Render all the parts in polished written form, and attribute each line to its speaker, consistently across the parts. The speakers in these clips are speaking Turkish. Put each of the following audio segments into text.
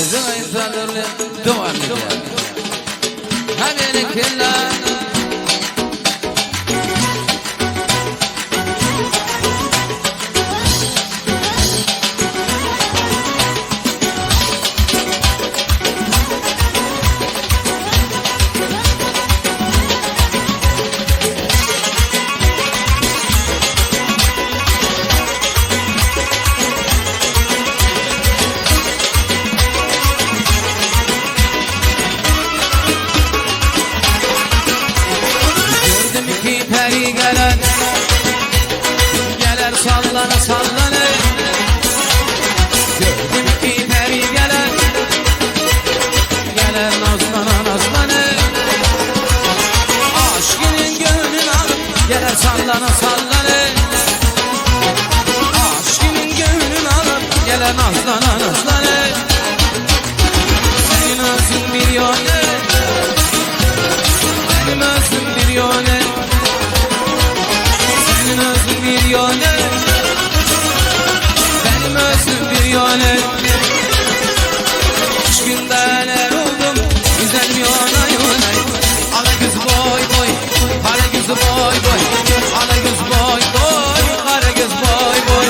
Speaker 1: Bizim insanlarla duvarlı ya. Hadi kella. Sallana sallana gördüm ki peri gelen nazlana nazlana aşkının gönlünü alıp gelir sallana sallana aşkının gönlünü alıp gelir nazlana nazlana senin özün bir yöne benim özüm bir yöne senin özün bir yöne benim özüm bir yöne üç günde neler oldum güzel bir yana yana ala göz boy boy kara göz boy boy ala göz boy boy kara göz boy boy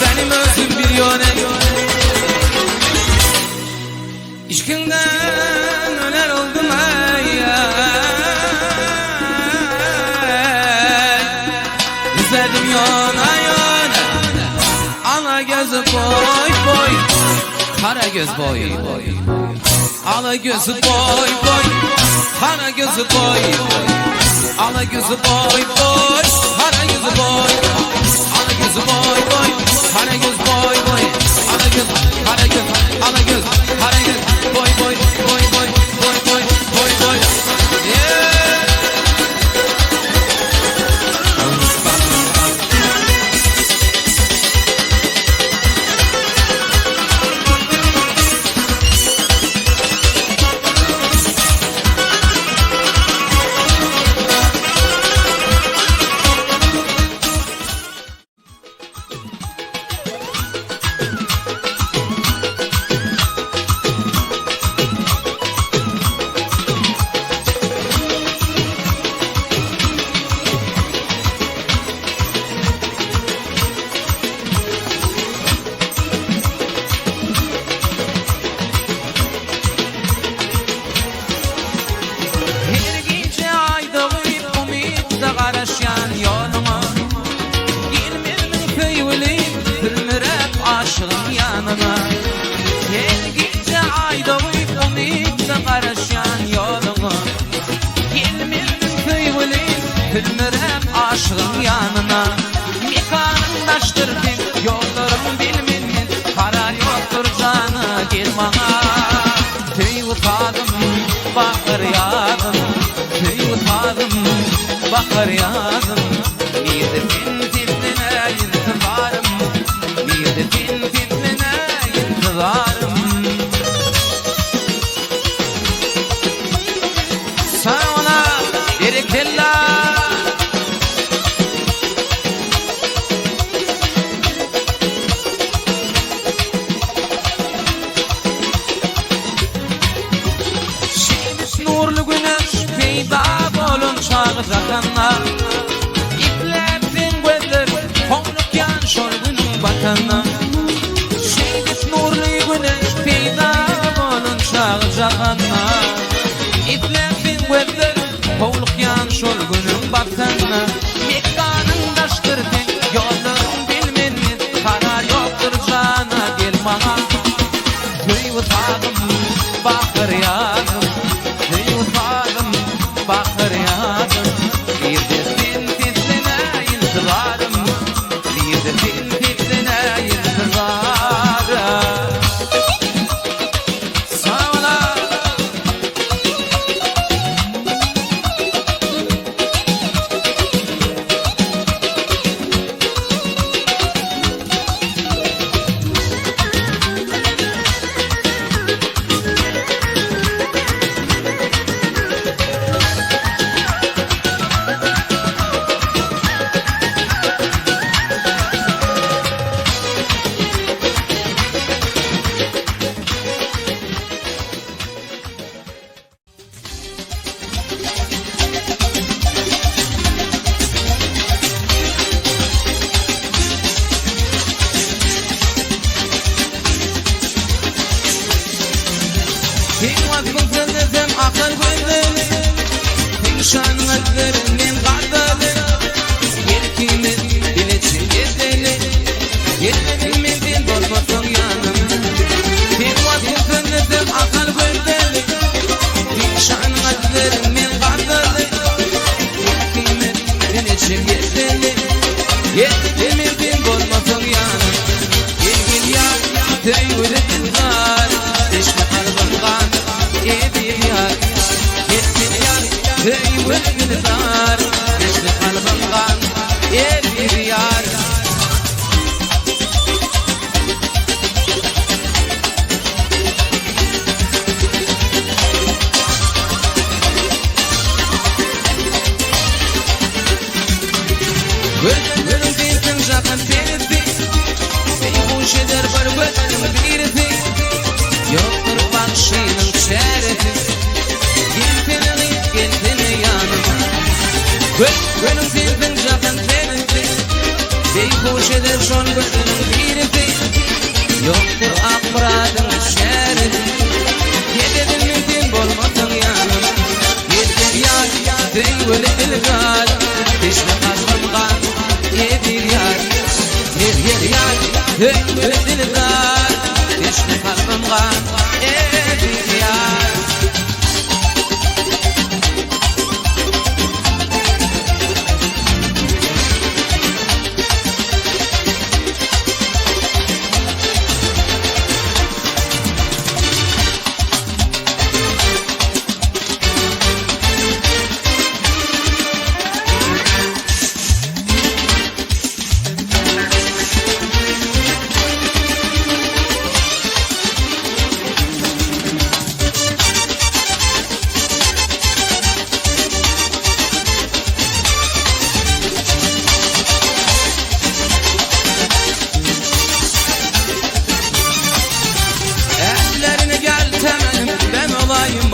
Speaker 1: benim özüm bir yöne İşkından öler oldum ay İzledim yana yana ala gözü boy boy kara göz boy boy ala gözü boy boy kara gözü boy boy ala gözü boy boy kara gözü boy ala gözü boy boy kara göz boy boy ala göz kara göz ala göz kara göz boy boy boy boy boy boy boy boy aşığın yanına gel gitse ayda uyup umutla karışan yoluna gelmedim köyüleyim gülmürem aşığın yanına mekanındaştırdım yollarım bilmedim karar yoktur canı gel bana köy utadım bakır yadım köy utadım bakır yadım niyedin tipline intibarım niyedin tipline intibarım sana ona gerekirler şağızakanna İplerden gözler Hovluk yan şol günün batanna Şeýdip nurly güneş peyda bolun şağızakanna İplerden gözler Hovluk yan şol günün batanna Mekkanın daştır tek yollarım bilmenmez Karar yoktur cana gel bana Köy utağım bakır yazım Köy utağım bakır yazım Bir de sen tezline intilarım Bir de sen tezline intilarım Sağ ola Sen vakfın sendesem akıl gözleri Sen şanın gözlerinden kardalı Yerkimiz bileçin gezeli Yerlerin mendil bolmasın yanım Sen vakfın sendesem akıl gözleri Sen şanın gözlerinden kardalı Yerkimiz bileçin gezeli Yerlerin mendil bolmasın yanım Gel yar, tüyürüdün var Deşme kalbim kan Yedir yar, yedir yar Tüyürüdün var Deşme kalbim kan Yedir yar Gözlerim değilsin jakın perisi Seni hoş eder bir gözlerim birisi Yoktur bakşının şerefi Gelsene yanıma Gözlerim değilsin jakın perisi Seni hoş eder şon gözlerim birisi Yoktur akmuradın şerefi Yededim mümkün bolmasın yanıma Yedir yar, tüyülü dilgar Deşme kalbim kan Yedir yar, yedir yar Tüyülü dilgar Deşme kalbim kan Yedir yar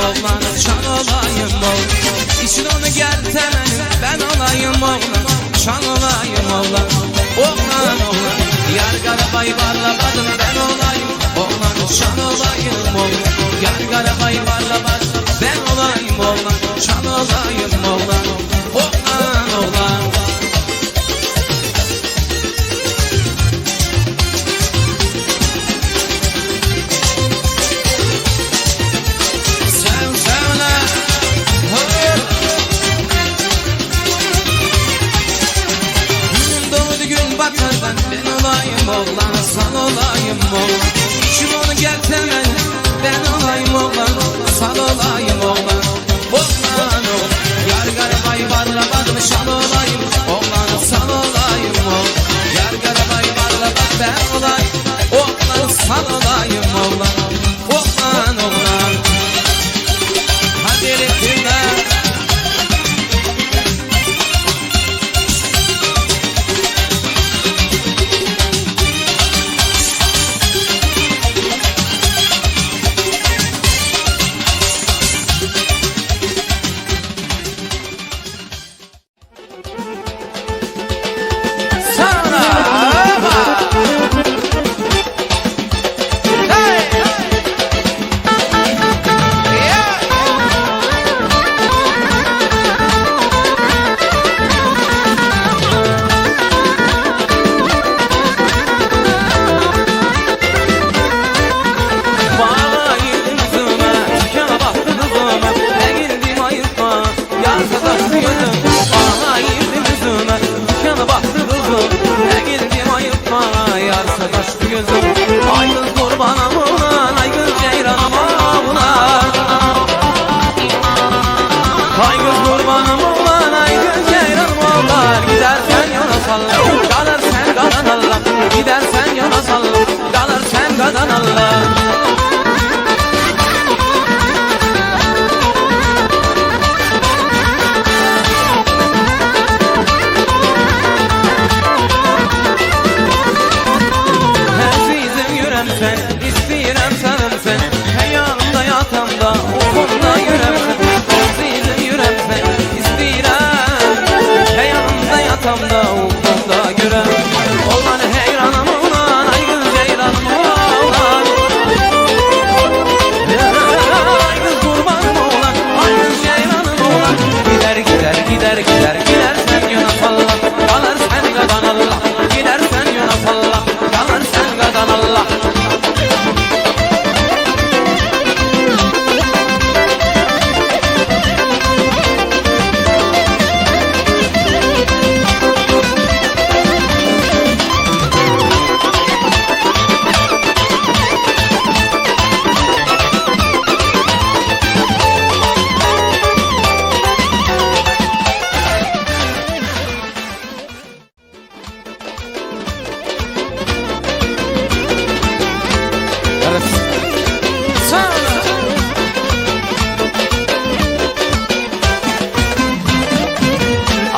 Speaker 1: Oğlan, şan olayım oğlan İçin onu gel temenim Ben olayım oğlan Şan olayım oğlan Oğlan oğlan Yar garabayı barlamadım Ben olayım oğlan Şan olayım oğlan Yar garabayı barlamadım Ben olayım oğlan Şan olayım oğlan Oğlan oğlan Ben olayım oğlan, sal olayım oğlan Şimdi onu gel temel Ben olayım oğlan, sal olayım oğlan Oğlan oğlan Yar garabayı barlamadım şal olayım Oğlan sal olayım oğlan Yar garabayı barlamadım ben olayım Oğlan sal olayım oğlan Oğlan oğlan Hadi reklimler yarsa kaşlı gözüm. Ay kız kurbanım ulan, ay kız ceyranım ulan. Ay kız kurbanım ulan, ay kız ceyranım ulan. Gidersen yana salla, kalır sen kadan Allah. Gidersen yana salla, kalır sen kadan Allah. Sen istəyirəm sənin sən, həyalımda yatamda, oxumda yürəm sən. Əzizim yürəm sən, istəyirəm, həyalımda yatamda, oxumda yürəm. Olan heyranım ulan, ay qız ceyranım ulan. Ay qız qurbanım ulan, ay qız ceyranım ulan. Gider gider gider gider, gidersən yana salla, qalır sən qadan Allah. Gidersən yana salla, qalır sən qadan Allah.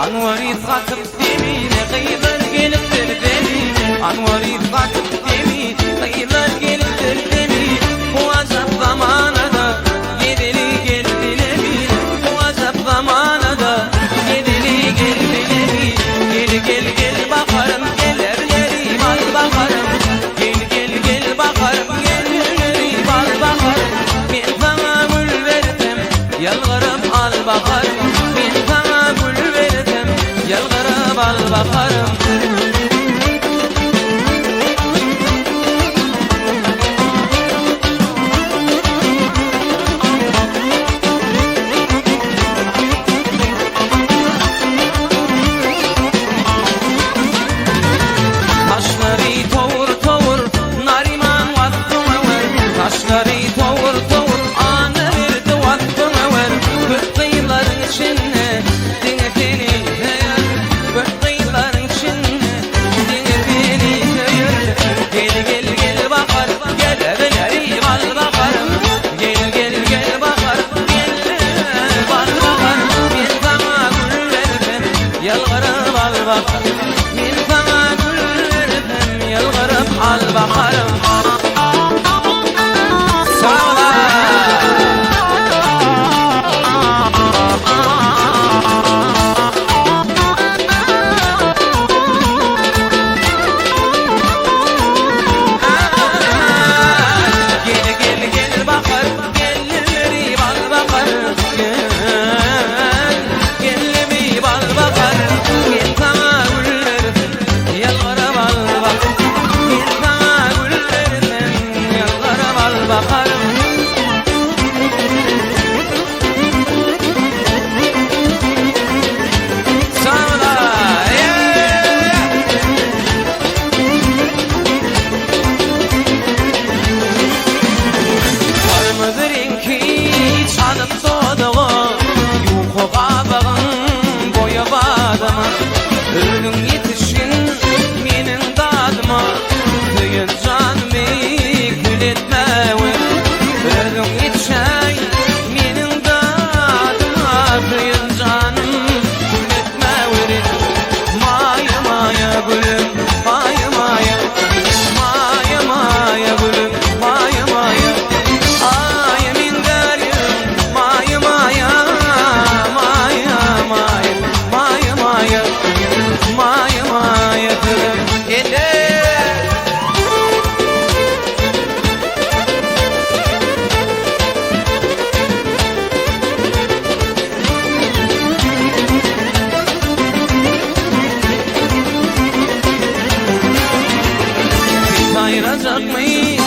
Speaker 1: Anvarit katıp demine kıyılar geliptir demine. Anvarit katıp demine kıyılar geliptir demine. Bu azap zamanada yedili geldi nemine. Bu azap zamanada yedili geldi nemine. Gel gel gel bakarım gellerleri bal bakarım. Gel gel gel bakarım gellerleri bal bakarım. Ben sana gül verdim yalvarıp al bakarım. Ben sana gül verdim yalvarıp al bakarım. Taşları tovur tovur nariman vattına ver. Taşları tovur tovur anı verdi vattına ver. Kırk kıyıların içinde dine beni değer. Kırk kıyıların içinde dine beni değer. Gel gel gel bakar gel evleri bal bakarım. Gel gel gel bakar gel bal bakarım. Ben sana gül verdim yalvarıp al bakarım. Ben sana gül verdim yalvarıp al bakarım. Sağ ol. Gel gel gel bakar gelleri bal bakar. Gel gelimi bal bakar. Ben sana gül verdim yalvarıp al bakarım. Ben sana gül verdim yalvarıp al bakarım. Sana var mıdır inki çalıp doğduğu yuhu qabağın boya badımı. Ölüm yetişin menin dadıma kıyın canımı gül etmevin. Ölüm yetişen menin dadıma kıyın canım gül etmevin. Maya maya gülüm maya maya. Maya maya gülüm maya maya. Ay min derim maya maya. Maya maya maya maya. Maya maya gülüm yeter. Ayıracak mıyız